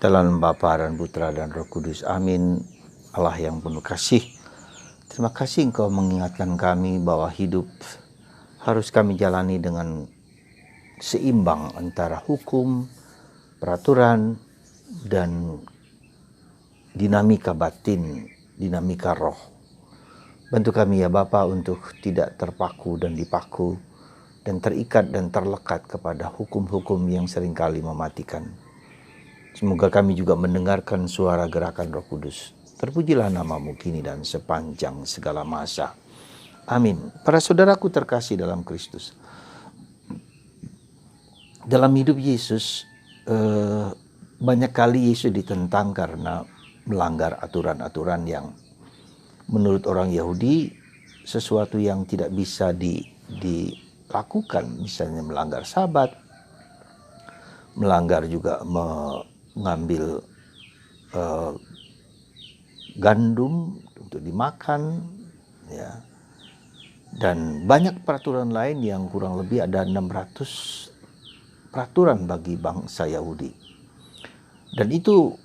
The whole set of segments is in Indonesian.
Dalam Bapa dan Putra dan Roh Kudus. Amin. Allah yang penuh kasih, terima kasih Engkau mengingatkan kami bahwa hidup harus kami jalani dengan seimbang antara hukum, peraturan, dan dinamika batin, dinamika roh. Bantu kami ya Bapa untuk tidak terpaku dan dipaku dan terikat dan terlekat kepada hukum-hukum yang seringkali mematikan. Semoga kami juga mendengarkan suara gerakan Roh Kudus. Terpujilah namamu kini dan sepanjang segala masa. Amin. Para saudaraku terkasih dalam Kristus. Dalam hidup Yesus, banyak kali Yesus ditentang karena melanggar aturan-aturan yang menurut orang Yahudi sesuatu yang tidak bisa dilakukan. Misalnya melanggar Sabat, melanggar juga mengambil gandum untuk dimakan, ya, dan banyak peraturan lain yang kurang lebih ada 600 peraturan bagi bangsa Yahudi, dan itu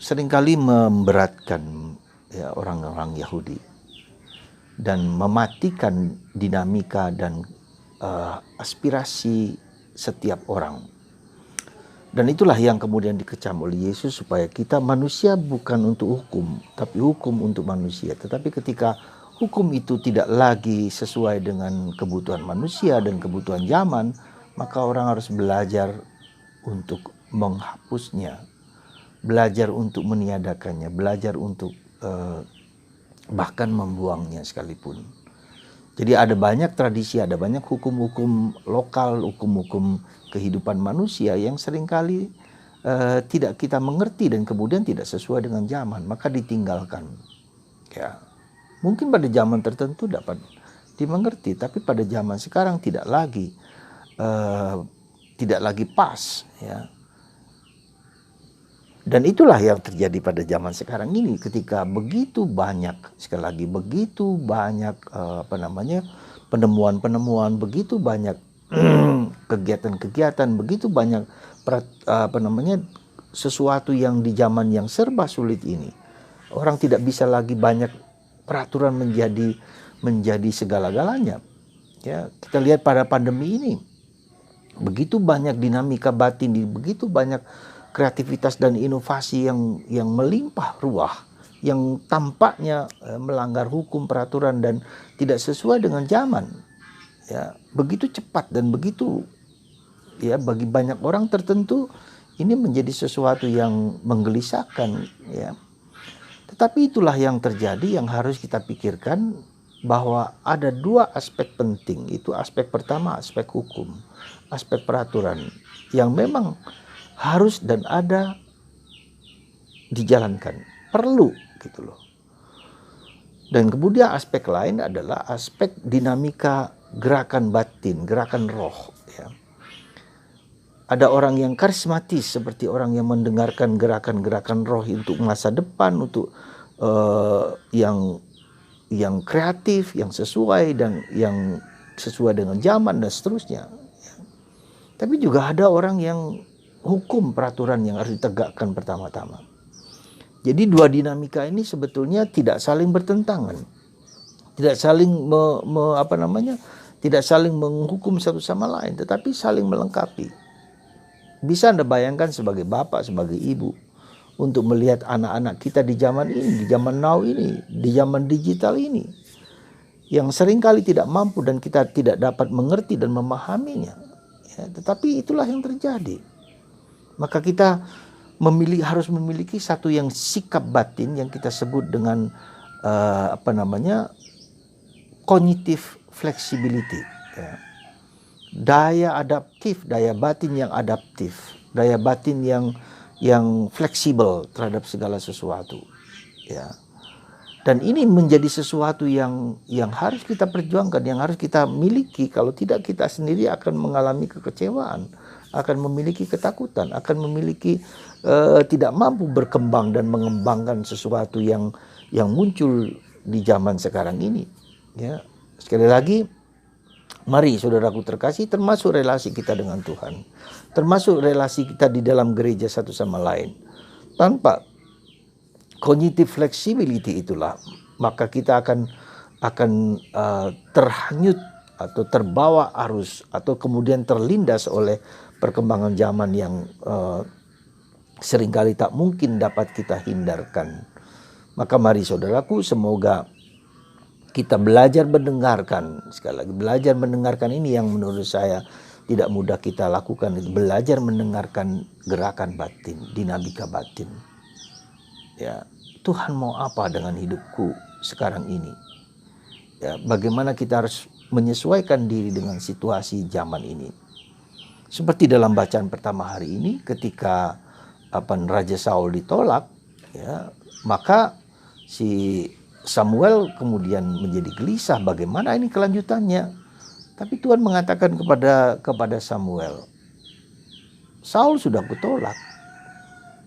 seringkali memberatkan ya orang-orang Yahudi dan mematikan dinamika dan aspirasi setiap orang. Dan itulah yang kemudian dikecam oleh Yesus supaya kita manusia bukan untuk hukum, tapi hukum untuk manusia. Tetapi ketika hukum itu tidak lagi sesuai dengan kebutuhan manusia dan kebutuhan zaman, maka orang harus belajar untuk menghapusnya, belajar untuk meniadakannya, belajar untuk bahkan membuangnya sekalipun. Jadi ada banyak tradisi, ada banyak hukum-hukum lokal, hukum-hukum kehidupan manusia yang seringkali tidak kita mengerti dan kemudian tidak sesuai dengan zaman, maka ditinggalkan. Ya, mungkin pada zaman tertentu dapat dimengerti, tapi pada zaman sekarang tidak lagi pas, ya. Dan itulah yang terjadi pada zaman sekarang ini, ketika begitu banyak, sekali lagi begitu banyak penemuan-penemuan, begitu banyak kegiatan-kegiatan, begitu banyak sesuatu yang di zaman yang serba sulit ini. Orang tidak bisa lagi banyak peraturan menjadi segala-galanya. Ya, kita lihat pada pandemi ini, begitu banyak dinamika batin, begitu banyak kreativitas dan inovasi yang melimpah ruah, yang tampaknya melanggar hukum, peraturan, dan tidak sesuai dengan zaman. Ya, begitu cepat dan begitu, ya, bagi banyak orang tertentu ini menjadi sesuatu yang menggelisahkan, ya. Tetapi itulah yang terjadi, yang harus kita pikirkan, bahwa ada dua aspek penting. Itu aspek pertama, aspek hukum, aspek peraturan yang memang harus dan ada dijalankan, perlu gitu loh. Dan kemudian aspek lain adalah aspek dinamika gerakan batin, gerakan roh, ya. Ada orang yang karismatis seperti orang yang mendengarkan gerakan-gerakan roh untuk masa depan, untuk yang kreatif, yang sesuai dan yang sesuai dengan zaman dan seterusnya. Tapi juga ada orang yang hukum, peraturan yang harus ditegakkan pertama-tama. Jadi dua dinamika ini sebetulnya tidak saling bertentangan, tidak saling tidak saling menghukum satu sama lain, tetapi saling melengkapi. Bisa Anda bayangkan sebagai bapak, sebagai ibu, untuk melihat anak-anak kita di zaman ini, di zaman now ini, di zaman digital ini, yang seringkali tidak mampu dan kita tidak dapat mengerti dan memahaminya. Ya, tetapi itulah yang terjadi. Maka kita harus memiliki satu yang sikap batin yang kita sebut dengan cognitive flexibility, ya. Daya adaptif, daya batin yang adaptif, daya batin yang fleksibel terhadap segala sesuatu, ya. Dan ini menjadi sesuatu yang harus kita perjuangkan, yang harus kita miliki. Kalau tidak, kita sendiri akan mengalami kekecewaan, akan memiliki ketakutan, akan memiliki tidak mampu berkembang dan mengembangkan sesuatu yang muncul di zaman sekarang ini. Ya, sekali lagi, mari saudaraku terkasih, termasuk relasi kita dengan Tuhan, termasuk relasi kita di dalam gereja satu sama lain. Tanpa cognitive flexibility itulah, maka kita akan terhanyut atau terbawa arus atau kemudian terlindas oleh perkembangan zaman yang seringkali tak mungkin dapat kita hindarkan. Maka mari saudaraku, semoga kita belajar mendengarkan. Sekali lagi, belajar mendengarkan ini yang menurut saya tidak mudah kita lakukan. Belajar mendengarkan gerakan batin, dinamika batin. Ya, Tuhan mau apa dengan hidupku sekarang ini? Ya, bagaimana kita harus menyesuaikan diri dengan situasi zaman ini. Seperti dalam bacaan pertama hari ini, ketika Raja Saul ditolak, ya, maka si Samuel kemudian menjadi gelisah, bagaimana ini kelanjutannya. Tapi Tuhan mengatakan kepada Samuel, Saul sudah kutolak,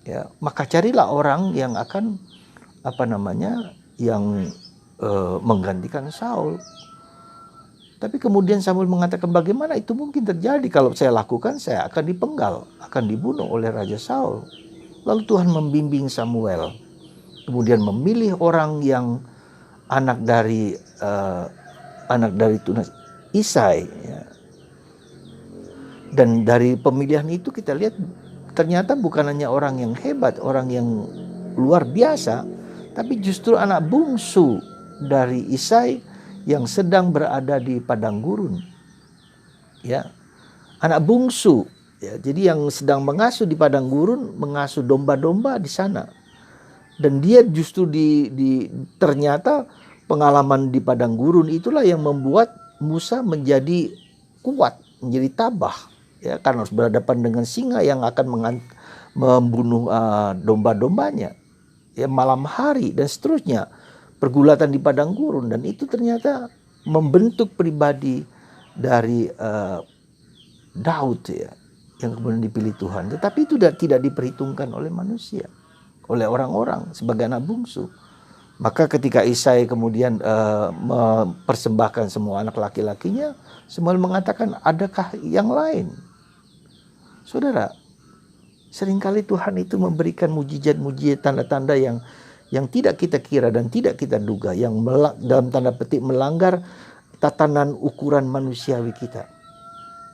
ya, maka carilah orang yang akan yang menggantikan Saul. Tapi kemudian Samuel mengatakan, bagaimana itu mungkin terjadi? Kalau saya lakukan, saya akan dipenggal, akan dibunuh oleh Raja Saul. Lalu Tuhan membimbing Samuel, kemudian memilih orang yang anak dari tunas Isai. Ya. Dan dari pemilihan itu kita lihat ternyata bukan hanya orang yang hebat, orang yang luar biasa, tapi justru anak bungsu dari Isai yang sedang berada di padang gurun. Ya. Anak bungsu, ya, jadi yang sedang mengasuh di padang gurun, mengasuh domba-domba di sana. Dan dia justru ternyata pengalaman di padang gurun itulah yang membuat Musa menjadi kuat, menjadi tabah, ya, karena harus berhadapan dengan singa yang akan membunuh domba-dombanya, ya, malam hari dan seterusnya, pergulatan di padang gurun. Dan itu ternyata membentuk pribadi dari Daud, ya, yang kemudian dipilih Tuhan. Tetapi itu tidak diperhitungkan oleh manusia, oleh orang-orang sebagai anak bungsu. Maka ketika Isai kemudian mempersembahkan semua anak laki-lakinya, Samuel mengatakan, adakah yang lain? Saudara, seringkali Tuhan itu memberikan mujizat-mujizat, tanda-tanda yang tidak kita kira dan tidak kita duga, yang dalam tanda petik melanggar tatanan ukuran manusiawi kita.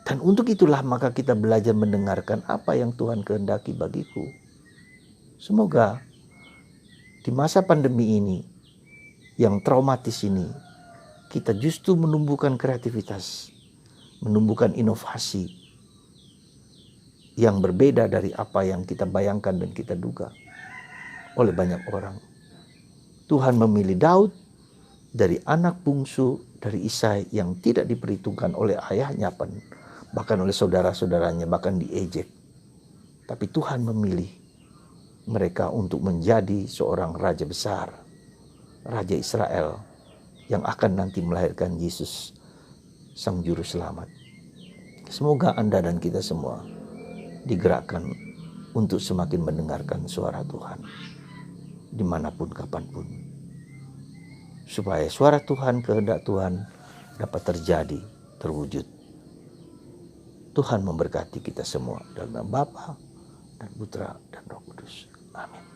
Dan untuk itulah maka kita belajar mendengarkan apa yang Tuhan kehendaki bagiku. Semoga di masa pandemi ini, yang traumatis ini, kita justru menumbuhkan kreativitas, menumbuhkan inovasi yang berbeda dari apa yang kita bayangkan dan kita duga oleh banyak orang. Tuhan memilih Daud dari anak bungsu dari Isai yang tidak diperhitungkan oleh ayahnya, bahkan oleh saudara-saudaranya, bahkan diejek. Tapi Tuhan memilih mereka untuk menjadi seorang raja besar, Raja Israel, yang akan nanti melahirkan Yesus, Sang Juru Selamat. Semoga Anda dan kita semua digerakkan untuk semakin mendengarkan suara Tuhan, dimanapun, kapanpun. Supaya suara Tuhan, kehendak Tuhan dapat terjadi, terwujud. Tuhan memberkati kita semua dalam nama Bapa dan Putra dan Roh Kudus. Amin.